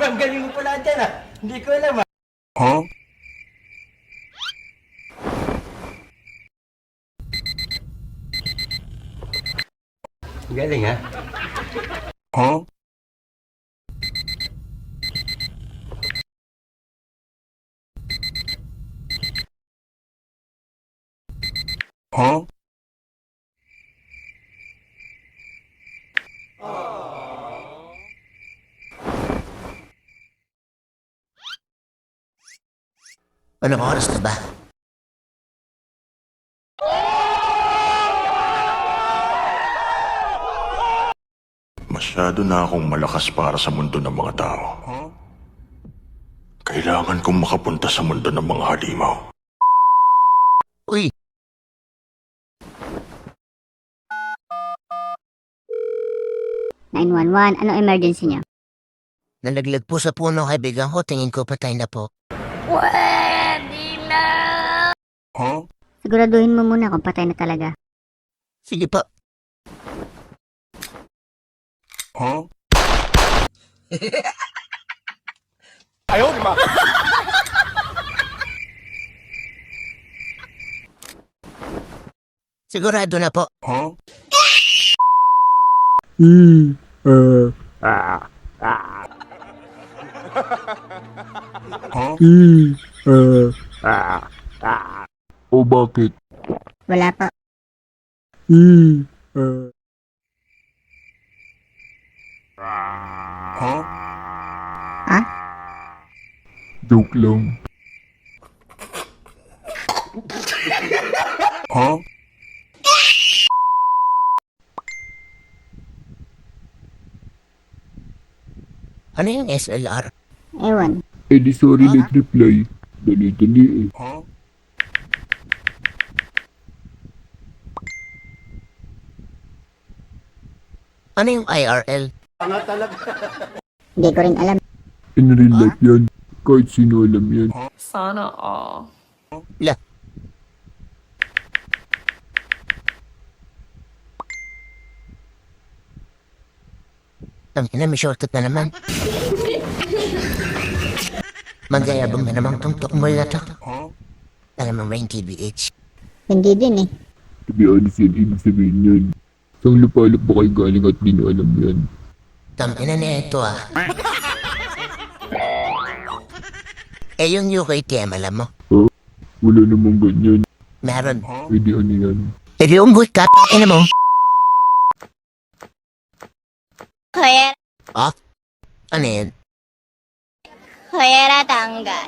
Ang galing mo pala dyan ah. Hindi ko alam ah. Huh? Galing ah. Huh? Huh? Anong oras na ba? Masyado na akong malakas para sa mundo ng mga tao. Huh? Kailangan kong makapunta sa mundo ng mga halimaw. Uy! Anong emergency niya? Nalaglag po sa puno kaibigan ko. Tingin ko patay na po. Huh? Siguraduhin mo muna kung patay na talaga. Sige po. Huh? Sigurado na po. Huh? Huh? O bakit? Wala pa. Huh? Ha? Joke lang. Huh? Ano yung SLR? Ewan. Eh di sorry nag-reply. Dali-dali eh. Huh? Ano yung IRL? Hindi ko rin alam. In real life yan. Kahit sino alam yan. Sana all. La. Tangina, may shortcut na naman. Magayabang na namang tungtok mo na to. Huh? Alam mo ba yung TBH? Hindi din eh. To be honest yan, ibig sabihin yan. Sang lupalop ba kayo galing at di nyo alam yan? Tangina na ito ah. Eh yung UKTM alam mo? Wala namang ganyan. Meron. Pwede ano yan. Eh di umbot ka, ina mo. Kuya, Ah? Ano yan? kuya tanggal.